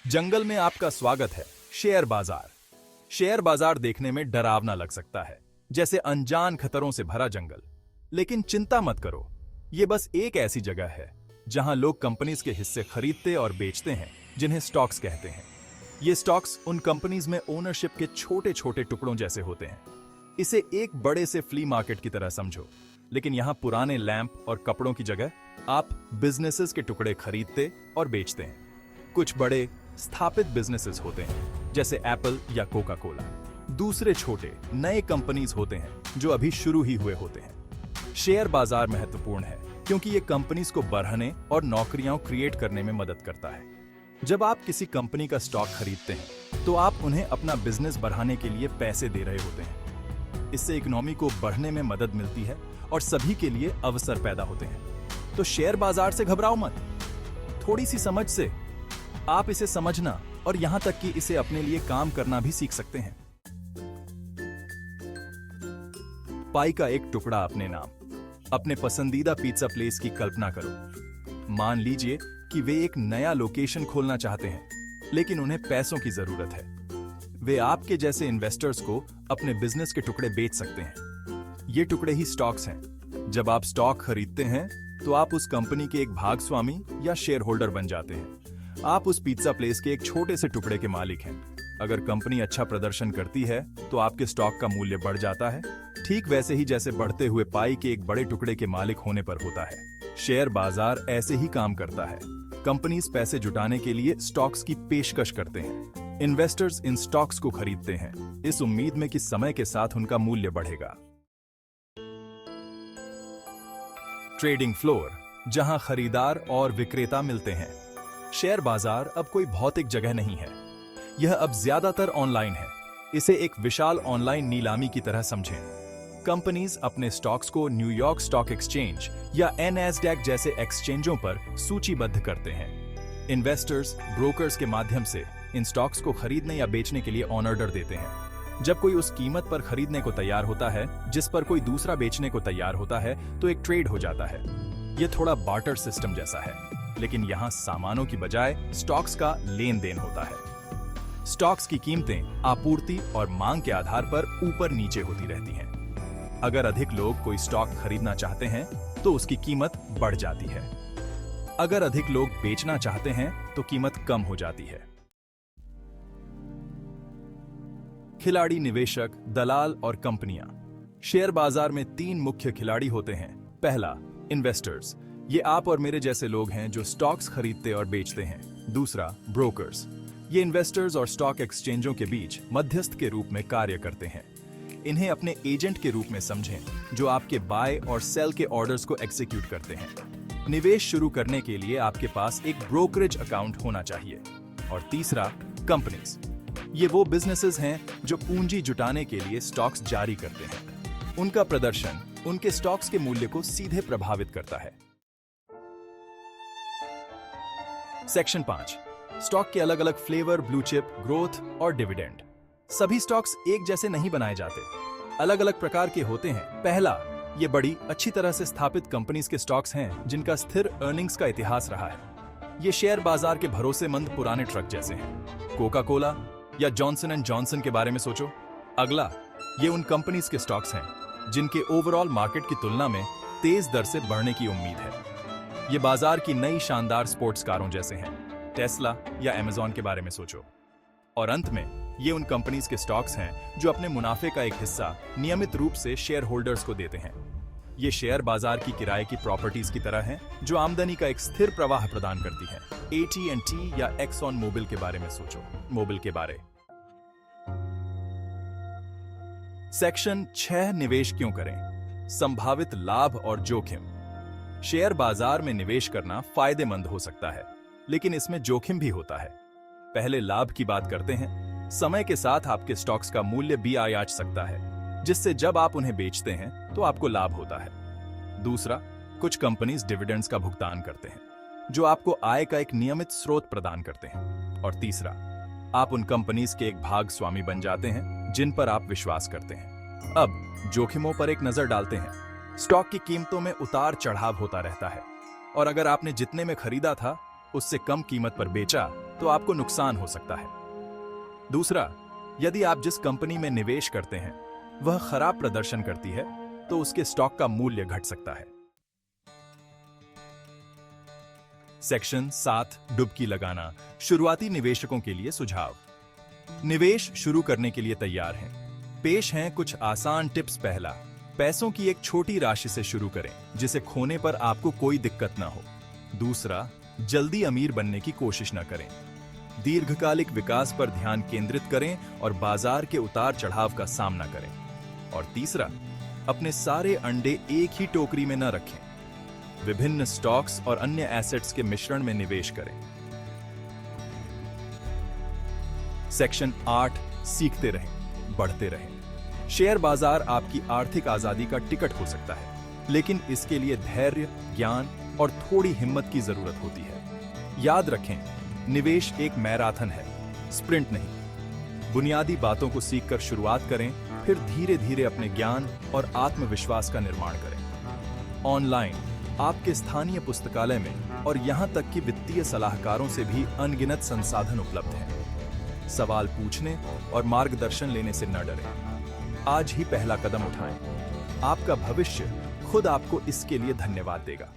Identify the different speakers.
Speaker 1: जंगल में आपका स्वागत है। शेयर बाजार। शेयर बाजार देखने में डरावना लग सकता है, जैसे अनजान खतरों से भरा जंगल। लेकिन चिंता मत करो, ये बस एक ऐसी जगह है जहां लोग कंपनीज के हिस्से खरीदते और बेचते हैं, जिन्हें स्टॉक्स कहते हैं। ये स्टॉक्स उन कंपनीज में ओनरशिप के छोटे छोटे टुकड़ों जैसे होते हैं। इसे एक बड़े से फ्ली मार्केट की तरह समझो, लेकिन यहां पुराने लैंप और कपड़ों की जगह आप बिजनेसेस के टुकड़े खरीदते और बेचते हैं। कुछ बड़े स्थापित बिजनेसेस होते हैं, जैसे एप्पल या कोका कोला। दूसरे छोटे नए कंपनीज होते हैं जो अभी शुरू ही हुए होते हैं। शेयर बाजार महत्वपूर्ण है क्योंकि ये कंपनीज को बढ़ाने और नौकरियां क्रिएट करने में मदद करता है। जब आप किसी कंपनी का स्टॉक खरीदते हैं तो आप उन्हें अपना बिजनेस बढ़ाने के लिए पैसे दे रहे होते हैं। इससे इकोनॉमी को बढ़ने में मदद मिलती है और सभी के लिए अवसर पैदा होते हैं। तो शेयर बाजार से घबराओ मत। थोड़ी सी समझ से आप इसे समझना और यहां तक कि इसे अपने लिए काम करना भी सीख सकते हैं। पाई का एक टुकड़ा अपने नाम। अपने पसंदीदा पिज्जा प्लेस की कल्पना करो। मान लीजिए कि वे एक नया लोकेशन खोलना चाहते हैं, लेकिन उन्हें पैसों की जरूरत है। वे आपके जैसे इन्वेस्टर्स को अपने बिजनेस के टुकड़े बेच सकते हैं। ये टुकड़े ही स्टॉक्स हैं। जब आप स्टॉक खरीदते हैं तो आप उस कंपनी के एक भागस्वामी या शेयर होल्डर बन जाते हैं। आप उस पिज्जा प्लेस के एक छोटे से टुकड़े के मालिक हैं। अगर कंपनी अच्छा प्रदर्शन करती है तो आपके स्टॉक का मूल्य बढ़ जाता है, ठीक वैसे ही जैसे बढ़ते हुए पाई के एक बड़े टुकड़े के मालिक होने पर होता है। शेयर बाजार ऐसे ही काम करता है। कंपनीज पैसे जुटाने के लिए स्टॉक्स की पेशकश करते हैं। इन्वेस्टर्स इन स्टॉक्स को खरीदते हैं, इस उम्मीद में कि समय के साथ उनका मूल्य बढ़ेगा। ट्रेडिंग फ्लोर, जहां खरीदार और विक्रेता मिलते हैं। शेयर बाजार अब कोई भौतिक जगह नहीं है, यह अब ज्यादातर ऑनलाइन है। इसे एक विशाल ऑनलाइन नीलामी की तरह समझें। कंपनीज अपने स्टॉक्स को न्यूयॉर्क स्टॉक एक्सचेंज या NASDAQ जैसे एक्सचेंजों पर सूचीबद्ध करते हैं। इन्वेस्टर्स ब्रोकर्स के माध्यम से इन स्टॉक्स को खरीदने या बेचने के लिए ऑन ऑर्डर देते हैं। जब कोई उस कीमत पर खरीदने को तैयार होता है जिस पर कोई दूसरा बेचने को तैयार होता है, तो एक ट्रेड हो जाता है। यह थोड़ा बार्टर सिस्टम जैसा है, लेकिन यहां सामानों की बजाय स्टॉक्स का लेन देन होता है। स्टॉक्स की कीमतें आपूर्ति और मांग के आधार पर ऊपर नीचे होती रहती हैं। अगर अधिक लोग कोई स्टॉक खरीदना चाहते हैं तो उसकी कीमत बढ़ जाती है। अगर अधिक लोग बेचना चाहते हैं तो कीमत कम हो जाती है। खिलाड़ी, निवेशक, दलाल और कंपनियां। शेयर बाजार में 3 मुख्य खिलाड़ी होते हैं। पहला, इन्वेस्टर्स। ये आप और मेरे जैसे लोग हैं जो स्टॉक्स खरीदते और बेचते हैं। दूसरा, ब्रोकर्स। ये इन्वेस्टर्स और स्टॉक एक्सचेंजों के बीच मध्यस्थ के रूप में कार्य करते हैं। इन्हें अपने एजेंट के रूप में समझें, जो आपके बाय और सेल के ऑर्डर्स को एग्जीक्यूट करते हैं। निवेश शुरू करने के लिए आपके पास एक ब्रोकरेज अकाउंट होना चाहिए। और तीसरा, कंपनीज। ये वो बिजनेसेस हैं जो पूंजी जुटाने के लिए स्टॉक्स जारी करते हैं। उनका प्रदर्शन उनके स्टॉक्स के मूल्य को सीधे प्रभावित करता है। सेक्शन 5, स्टॉक के अलग अलग फ्लेवर, ब्लू चिप, ग्रोथ और डिविडेंड। सभी स्टॉक्स एक जैसे नहीं बनाए जाते, अलग अलग प्रकार के होते हैं। पहला, ये बड़ी अच्छी तरह से स्थापित कंपनीज के स्टॉक्स हैं जिनका स्थिर अर्निंग्स का इतिहास रहा है। ये शेयर बाजार के भरोसेमंद पुराने ट्रक जैसे हैं। कोका कोला या जॉनसन एंड जॉनसन के बारे में सोचो। अगला, ये उन कंपनीज के स्टॉक्स हैं जिनके ओवरऑल मार्केट की तुलना में तेज दर से बढ़ने की उम्मीद है। ये बाजार की नई शानदार स्पोर्ट्स कारों जैसे हैं। टेस्ला या अमेज़न के बारे में सोचो। और अंत में, ये उन कंपनीज के स्टॉक्स हैं जो अपने मुनाफे का एक हिस्सा नियमित रूप से शेयर होल्डर्स को देते हैं। ये शेयर बाजार की किराए की प्रॉपर्टीज की तरह हैं जो आमदनी का एक स्थिर प्रवाह प्रदान करती हैं। AT&T या एक्सॉन मोबिल के बारे में सोचो। मोबिल के बारे। सेक्शन 6, निवेश क्यों करें? संभावित लाभ और जोखिम। शेयर बाजार में निवेश करना फायदेमंद हो सकता है, लेकिन इसमें जोखिम भी होता है। पहले लाभ की बात करते हैं। समय के साथ आपके स्टॉक्स का मूल्य भी आयाच सकता है, जिससे जब आप उन्हें बेचते हैं तो आपको लाभ होता है। दूसरा, कुछ कंपनीज डिविडेंड्स का भुगतान करते हैं, जो आपको आय का एक नियमित स्रोत प्रदान करते हैं। और तीसरा, आप उन कंपनीज के एक भागस्वामी बन जाते हैं जिन पर आप विश्वास करते हैं। अब जोखिमों पर एक नजर डालते हैं। स्टॉक की कीमतों में उतार चढ़ाव होता रहता है, और अगर आपने जितने में खरीदा था उससे कम कीमत पर बेचा तो आपको नुकसान हो सकता है। दूसरा, यदि आप जिस कंपनी में निवेश करते हैं वह खराब प्रदर्शन करती है तो उसके स्टॉक का मूल्य घट सकता है। सेक्शन 7, डुबकी लगाना, शुरुआती निवेशकों के लिए सुझाव। निवेश शुरू करने के लिए तैयार हैं। पेश हैं कुछ आसान टिप्स। पहला, पैसों की एक छोटी राशि से शुरू करें जिसे खोने पर आपको कोई दिक्कत ना हो। दूसरा, जल्दी अमीर बनने की कोशिश न करें। दीर्घकालिक विकास पर ध्यान केंद्रित करें और बाजार के उतार चढ़ाव का सामना करें। और तीसरा, अपने सारे अंडे एक ही टोकरी में न रखें। विभिन्न स्टॉक्स और अन्य एसेट्स के मिश्रण में निवेश करें। सेक्शन 8, सीखते रहें, बढ़ते रहें। शेयर बाजार आपकी आर्थिक आजादी का टिकट हो सकता है, लेकिन इसके लिए धैर्य, ज्ञान और थोड़ी हिम्मत की जरूरत होती है। याद रखें, निवेश एक मैराथन है, स्प्रिंट नहीं। बुनियादी बातों को सीखकर शुरुआत करें, फिर धीरे धीरे अपने ज्ञान और आत्मविश्वास का निर्माण करें। ऑनलाइन, आपके स्थानीय पुस्तकालय में और यहां तक कि वित्तीय सलाहकारों से भी अनगिनत संसाधन उपलब्ध हैं। सवाल पूछने और मार्गदर्शन लेने से न डरें। आज ही पहला कदम उठाएं। आपका भविष्य खुद आपको इसके लिए धन्यवाद देगा।